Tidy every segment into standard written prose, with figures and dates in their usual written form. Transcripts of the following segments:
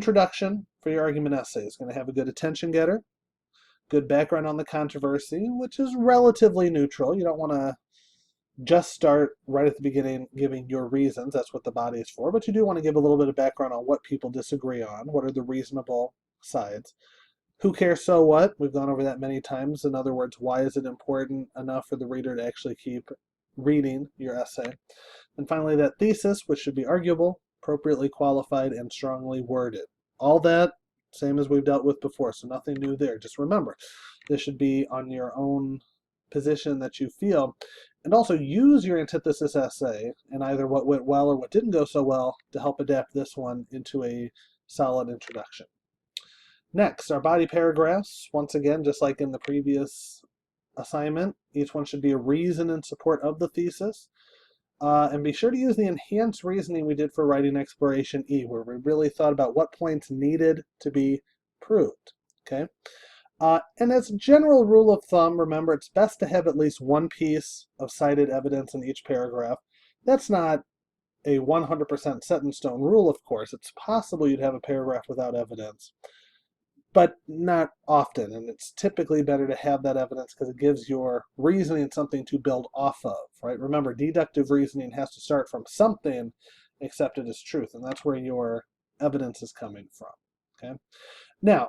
Introduction for your argument essay is going to have a good attention getter, good background on the controversy, which is relatively neutral. You don't want to just start right at the beginning giving your reasons. That's what the body is for. But you do want to give a little bit of background on what people disagree on. What are the reasonable sides? Who cares, so what? We've gone over that many times. In other words, why is it important enough for the reader to actually keep reading your essay? And finally, that thesis, which should be arguable, appropriately qualified, and strongly worded. All that, same as we've dealt with before, so nothing new there. Just remember, this should be on your own position that you feel. And also use your antithesis essay and either what went well or what didn't go so well to help adapt this one into a solid introduction. Next, our body paragraphs. Once again, just like in the previous assignment, each one should be a reason in support of the thesis. And be sure to use the enhanced reasoning we did for writing exploration E, where we really thought about what points needed to be proved. Okay. And as a general rule of thumb, remember it's best to have at least one piece of cited evidence in each paragraph. That's not a 100% set in stone rule, of course. It's possible you'd have a paragraph without evidence, but not often, and it's typically better to have that evidence because it gives your reasoning something to build off of, right? Remember, deductive reasoning has to start from something accepted as truth, and that's where your evidence is coming from, okay? Now,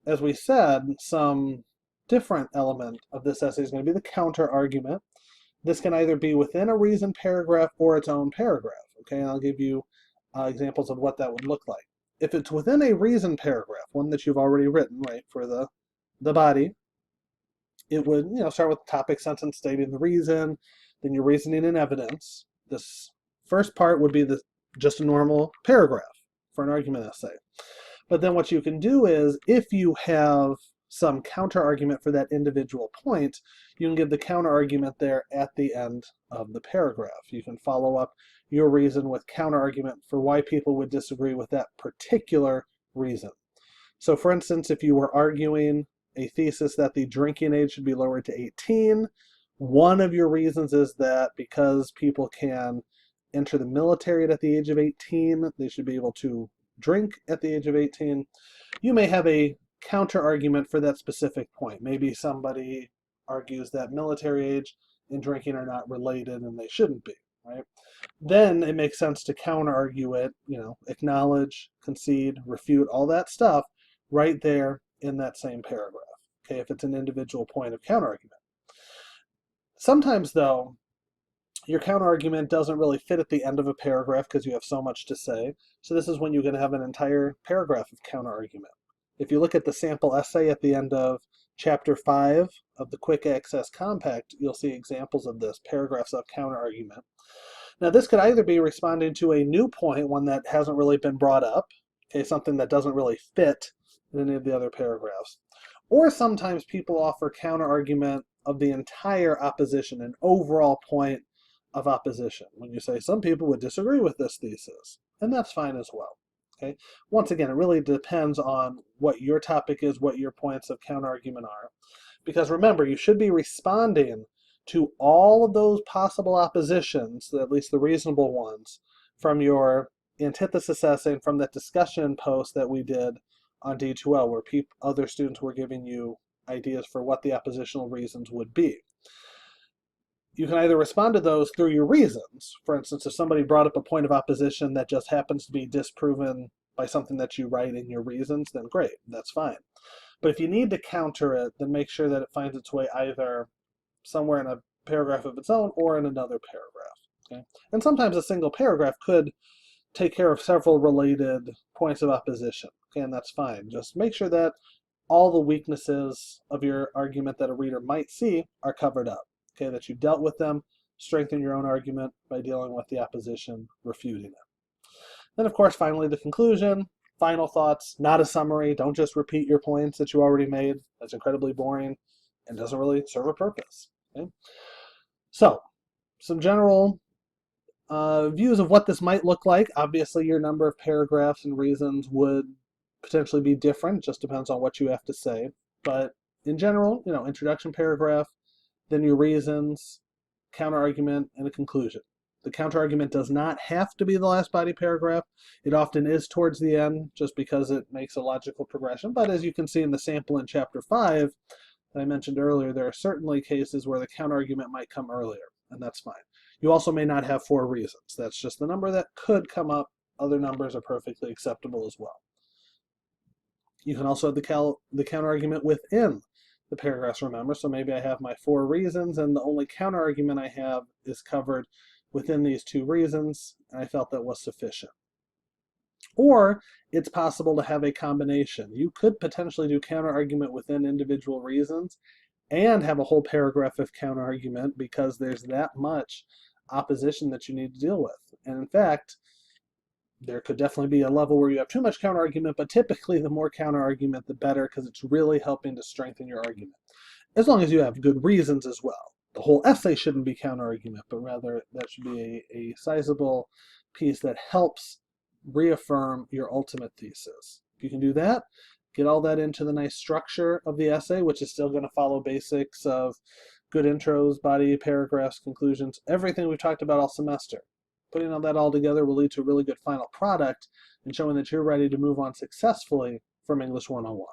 as we said, some different element of this essay is going to be the counter-argument. This can either be within a reasoned paragraph or its own paragraph, okay? And I'll give you examples of what that would look like. If it's within a reasoned paragraph, one that you've already written, right, for the body, it would, start with the topic sentence stating the reason, then your reasoning and evidence. This first part would be just a normal paragraph for an argument essay. But then what you can do is, if you have some counter-argument for that individual point, you can give the counter-argument there at the end of the paragraph. You can follow up your reason with counter-argument for why people would disagree with that particular reason. So for instance, if you were arguing a thesis that the drinking age should be lowered to 18, one of your reasons is that because people can enter the military at the age of 18, they should be able to drink at the age of 18. You may have a counter-argument for that specific point. Maybe somebody argues that military age and drinking are not related and they shouldn't be, right? Then it makes sense to counter-argue it, acknowledge, concede, refute, all that stuff right there in that same paragraph, okay, if it's an individual point of counter-argument. Sometimes, though, your counter-argument doesn't really fit at the end of a paragraph because you have so much to say. So this is when you're going to have an entire paragraph of counter-argument. If you look at the sample essay at the end of Chapter 5 of the Quick Access Compact, you'll see examples of this, paragraphs of counter-argument. Now this could either be responding to a new point, one that hasn't really been brought up, okay, something that doesn't really fit in any of the other paragraphs. Or sometimes people offer counter-argument of the entire opposition, an overall point of opposition. When you say some people would disagree with this thesis, and that's fine as well. Okay. Once again, it really depends on what your topic is, what your points of counter-argument are. Because remember, you should be responding to all of those possible oppositions, at least the reasonable ones, from your antithesis essay and from that discussion post that we did on D2L, where other students were giving you ideas for what the oppositional reasons would be. You can either respond to those through your reasons. For instance, if somebody brought up a point of opposition that just happens to be disproven by something that you write in your reasons, then great, that's fine. But if you need to counter it, then make sure that it finds its way either somewhere in a paragraph of its own or in another paragraph. Okay? And sometimes a single paragraph could take care of several related points of opposition. Okay, and that's fine. Just make sure that all the weaknesses of your argument that a reader might see are covered up. Okay, that you dealt with them, strengthen your own argument by dealing with the opposition, refuting it. Then, of course, finally, the conclusion, final thoughts, not a summary. Don't just repeat your points that you already made. That's incredibly boring and doesn't really serve a purpose. Okay? So, some general views of what this might look like. Obviously, your number of paragraphs and reasons would potentially be different. It just depends on what you have to say. But in general, introduction paragraph, then your reasons, counter-argument, and a conclusion. The counterargument does not have to be the last body paragraph. It often is towards the end just because it makes a logical progression. But as you can see in the sample in chapter 5 that I mentioned earlier, there are certainly cases where the counterargument might come earlier, and that's fine. You also may not have 4 reasons. That's just the number that could come up. Other numbers are perfectly acceptable as well. You can also have the counterargument within the paragraphs, remember. So maybe I have my 4 reasons, and the only counterargument I have is covered within these 2 reasons, and I felt that was sufficient. Or it's possible to have a combination. You could potentially do counterargument within individual reasons and have a whole paragraph of counterargument because there's that much opposition that you need to deal with. And in fact, there could definitely be a level where you have too much counterargument, but typically the more counterargument, the better, because it's really helping to strengthen your argument, as long as you have good reasons as well. The whole essay shouldn't be counterargument, but rather that should be a sizable piece that helps reaffirm your ultimate thesis. If you can do that, get all that into the nice structure of the essay, which is still going to follow basics of good intros, body, paragraphs, conclusions, everything we've talked about all semester. Putting all that all together will lead to a really good final product and showing that you're ready to move on successfully from English 101.